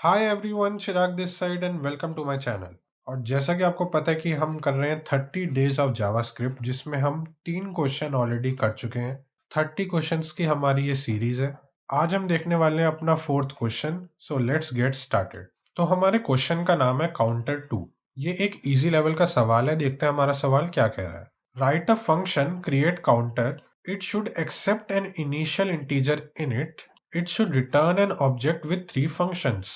Hi everyone, Chirag this side and welcome to my channel. और जैसा कि आपको पता है कि हम कर रहे हैं 30 डेज ऑफ जावास्क्रिप्ट, जिसमें हम 3 क्वेश्चन ऑलरेडी कर चुके हैं। 30 क्वेश्चंस की हमारी ये सीरीज है। आज हम देखने वाले हैं अपना 4th question. So let's get started. तो हमारे क्वेश्चन का नाम है काउंटर 2। ये एक इजी लेवल का सवाल है। देखते हैं हमारा सवाल क्या कह रहा है। Write a function create counter. It should accept an initial integer in it. It should return an object with 3 functions.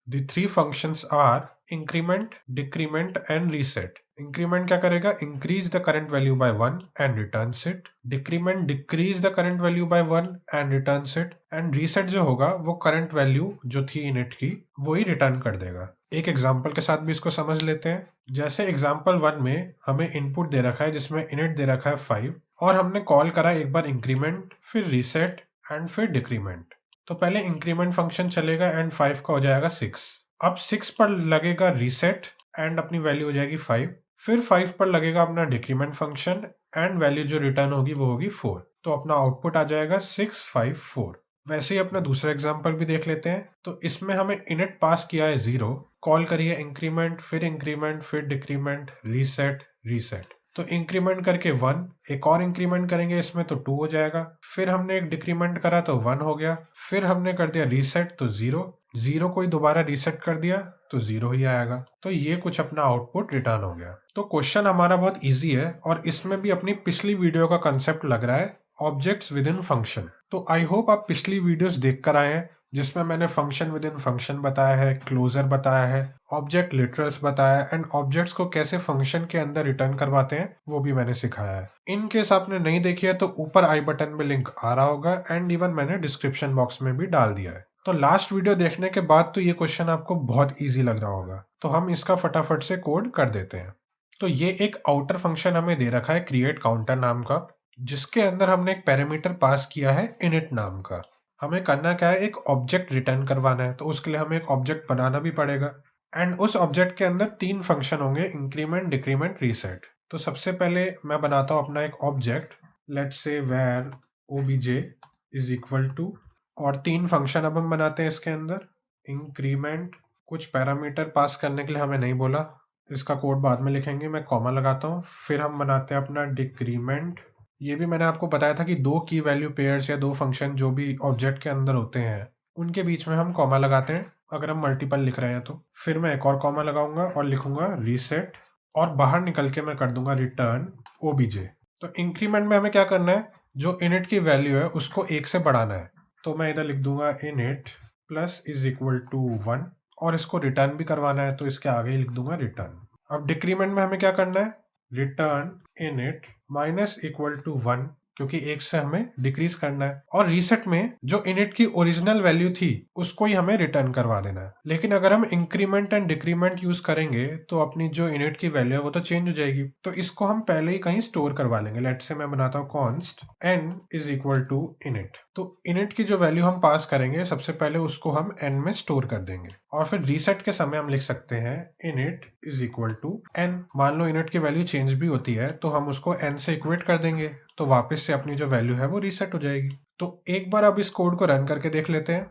The 3 functions are increment, decrement and reset. Increment क्या करेगा? Increase the current value by 1 and returns it. Decrement decrease the current value by 1 and returns it. And reset जो होगा वो current value जो थी init की वो ही return कर देगा। एक एग्जाम्पल के साथ भी इसको समझ लेते हैं। जैसे एग्जाम्पल 1 में हमें इनपुट दे रखा है जिसमें init दे रखा है 5 और हमने कॉल करा एक बार इंक्रीमेंट, फिर रीसेट एंड फिर डिक्रीमेंट। तो पहले इंक्रीमेंट फंक्शन चलेगा एंड 5 का हो जाएगा 6। अब 6 पर लगेगा रीसेट एंड अपनी वैल्यू हो जाएगी 5। फिर 5 पर लगेगा अपना डिक्रीमेंट फंक्शन एंड वैल्यू जो रिटर्न होगी वो होगी 4। तो अपना आउटपुट आ जाएगा 6 5 4। वैसे ही अपना दूसरा एग्जाम्पल भी देख लेते हैं। तो इसमें हमें इनिट पास किया है 0, कॉल करिए इंक्रीमेंट फिर डिक्रीमेंट रीसेट रीसेट। तो इंक्रीमेंट करके 1, एक और इंक्रीमेंट करेंगे इसमें तो 2 हो जाएगा। फिर हमने एक डिक्रीमेंट करा तो 1 हो गया। फिर हमने कर दिया रीसेट तो 0, 0 को ही दोबारा रीसेट कर दिया तो 0 ही आएगा। तो ये कुछ अपना आउटपुट रिटर्न हो गया। तो क्वेश्चन हमारा बहुत इजी है और इसमें भी अपनी पिछली वीडियो का कंसेप्ट लग रहा है, ऑब्जेक्ट्स विद इन फंक्शन। तो आई होप आप पिछली वीडियोस देख कर आए हैं जिसमें मैंने फंक्शन विद इन फंक्शन बताया है, क्लोजर बताया है, ऑब्जेक्ट लिटरल्स बताया है एंड ऑब्जेक्ट्स को कैसे फंक्शन के अंदर रिटर्न करवाते हैं वो भी मैंने सिखाया है। इन केस आपने नहीं देखी है तो ऊपर आई बटन में लिंक आ रहा होगा एंड इवन मैंने डिस्क्रिप्शन बॉक्स में भी डाल दिया है। तो लास्ट वीडियो देखने के बाद तो ये क्वेश्चन आपको बहुत ईजी लग रहा होगा। तो हम इसका फटाफट से कोड कर देते हैं। तो ये एक आउटर फंक्शन हमें दे रखा है क्रिएट काउंटर नाम का, जिसके अंदर हमने एक पैरामीटर पास किया है इनिट नाम का। हमें करना क्या है, एक ऑब्जेक्ट रिटर्न करवाना है। तो उसके लिए हमें एक ऑब्जेक्ट बनाना भी पड़ेगा एंड उस ऑब्जेक्ट के अंदर 3 फंक्शन होंगे, इंक्रीमेंट डिक्रीमेंट रीसेट। तो सबसे पहले मैं बनाता हूँ अपना एक object, let's say where obj is equal to, और 3 फंक्शन अब हम बनाते हैं इसके अंदर। इंक्रीमेंट, कुछ पैरामीटर पास करने के लिए हमें नहीं बोला, इसका कोड बाद में लिखेंगे, मैं कॉमा लगाता हूँ। फिर हम बनाते हैं अपना डिक्रीमेंट। ये भी मैंने आपको बताया था कि 2 की वैल्यू पेयर्स या 2 फंक्शन जो भी ऑब्जेक्ट के अंदर होते हैं उनके बीच में हम कॉमा लगाते हैं अगर हम मल्टीपल लिख रहे हैं तो। फिर मैं एक और कॉमा लगाऊंगा और लिखूंगा रीसेट और बाहर निकल के मैं कर दूंगा रिटर्न ओबीजे। तो इंक्रीमेंट में हमें क्या करना है, जो इनिट की वैल्यू है उसको 1 से बढ़ाना है। तो मैं इधर लिख दूंगा init plus is equal to 1 और इसको रिटर्न भी करवाना है तो इसके आगे ही लिख दूंगा रिटर्न। अब डिक्रीमेंट में हमें क्या करना है, return init minus equal to 1, क्योंकि 1 से हमें डिक्रीज करना है। और रीसेट में जो इनिट की ओरिजिनल वैल्यू थी उसको ही हमें रिटर्न करवा देना है। लेकिन अगर हम इंक्रीमेंट एंड डिक्रीमेंट यूज करेंगे तो अपनी जो इनिट की वैल्यू है वो तो चेंज हो जाएगी। तो इसको हम पहले ही कहीं स्टोर करवा लेंगे। लेट से मैं बनाता हूँ const n is equal to init. तो इनिट की जो वैल्यू हम पास करेंगे सबसे पहले उसको हम n में स्टोर कर देंगे और फिर रीसेट के समय हम लिख सकते हैं init is equal to n। मान लो इनिट की वैल्यू चेंज भी होती है तो हम उसको n से इक्वेट कर देंगे तो वापस से अपनी जो वैल्यू है वो रीसेट हो जाएगी। तो एक बार अब इस कोड को रन करके देख लेते हैं।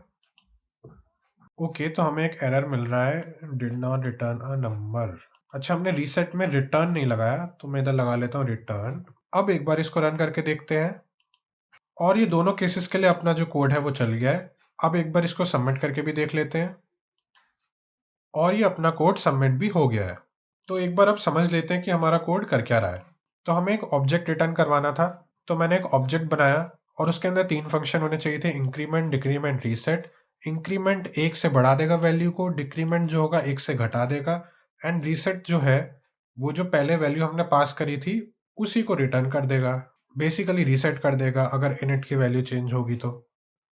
ओके, तो हमें एक एरर मिल रहा है, did not return a number. अच्छा, हमने रीसेट में रिटर्न नहीं लगाया तो मैं इधर लगा लेता हूँ रिटर्न। अब एक बार इसको रन करके देखते हैं और ये दोनों केसेस के लिए अपना जो कोड है वो चल गया है। अब एक बार इसको सबमिट करके भी देख लेते हैं और ये अपना कोड सबमिट भी हो गया है। तो एक बार अब समझ लेते हैं कि हमारा कोड कर क्या रहा है। तो हमें एक ऑब्जेक्ट रिटर्न करवाना था, तो मैंने एक ऑब्जेक्ट बनाया और उसके अंदर 3 फंक्शन होने चाहिए थे, इंक्रीमेंट डिक्रीमेंट रीसेट। इंक्रीमेंट 1 से बढ़ा देगा वैल्यू को, डिक्रीमेंट जो होगा 1 से घटा देगा एंड रीसेट जो है वो जो पहले वैल्यू हमने पास करी थी उसी को रिटर्न कर देगा, बेसिकली रीसेट कर देगा अगर इनिट की वैल्यू चेंज होगी तो।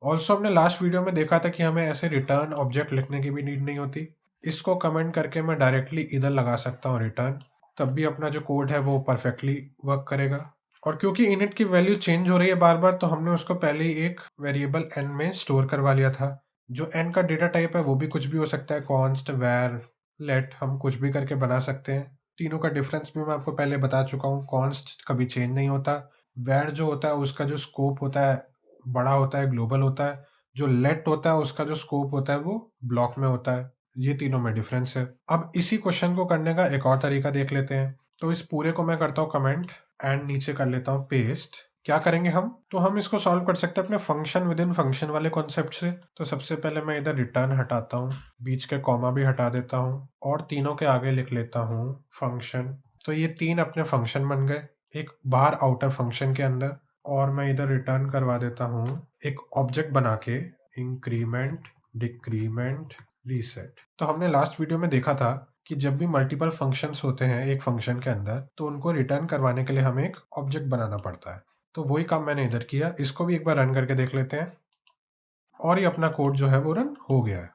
ऑल्सो हमने लास्ट वीडियो में देखा था कि हमें ऐसे रिटर्न ऑब्जेक्ट लिखने की भी नीड नहीं होती। इसको कमेंट करके मैं डायरेक्टली इधर लगा सकता हूँ रिटर्न, तब भी अपना जो कोड है वो परफेक्टली वर्क करेगा। और क्योंकि इनिट की वैल्यू चेंज हो रही है बार बार तो हमने उसको पहले ही एक वेरिएबल n में स्टोर करवा लिया था। जो n का डेटा टाइप है वो भी कुछ भी हो सकता है, कॉन्स्ट, वैर, लेट, हम कुछ भी करके बना सकते हैं। तीनों का डिफरेंस भी मैं आपको पहले बता चुका हूँ। कॉन्स्ट कभी चेंज नहीं होता, वैर जो होता है उसका जो स्कोप होता है बड़ा होता है, ग्लोबल होता है, जो लेट होता है उसका जो स्कोप होता है वो ब्लॉक में होता है। ये तीनों में डिफरेंस है। अब इसी क्वेश्चन को करने का एक और तरीका देख लेते हैं। तो इस पूरे को मैं करता हूँ कमेंट एंड नीचे कर लेता हूँ पेस्ट। क्या करेंगे हम, तो हम इसको सॉल्व कर सकते हैं अपने फंक्शन विद इन फंक्शन वाले कॉन्सेप्ट से। तो सबसे पहले मैं इधर रिटर्न हटाता हूँ, बीच के कॉमा भी हटा देता हूँ और तीनों के आगे लिख लेता हूँ फंक्शन। तो ये तीन अपने फंक्शन बन गए एक बाहर आउटर फंक्शन के अंदर। और मैं इधर रिटर्न करवा देता हूँ एक ऑब्जेक्ट बना के, इंक्रीमेंट, डिक्रीमेंट, रीसेट। तो हमने लास्ट वीडियो में देखा था कि जब भी मल्टीपल फंक्शंस होते हैं एक फंक्शन के अंदर तो उनको रिटर्न करवाने के लिए हमें एक ऑब्जेक्ट बनाना पड़ता है। तो वही काम मैंने इधर किया। इसको भी एक बार रन करके देख लेते हैं और ये अपना कोड जो है वो रन हो गया है।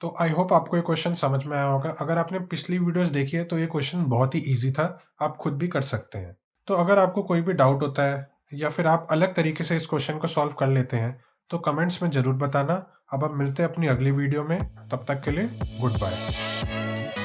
तो आई होप आपको ये क्वेश्चन समझ में आया होगा। अगर आपने पिछली वीडियोस देखी है तो ये क्वेश्चन बहुत ही इजी था, आप खुद भी कर सकते हैं। तो अगर आपको कोई भी डाउट होता है या फिर आप अलग तरीके से इस क्वेश्चन को सॉल्व कर लेते हैं तो कमेंट्स में ज़रूर बताना। अब हम मिलते हैं अपनी अगली वीडियो में, तब तक के लिए गुड बाय।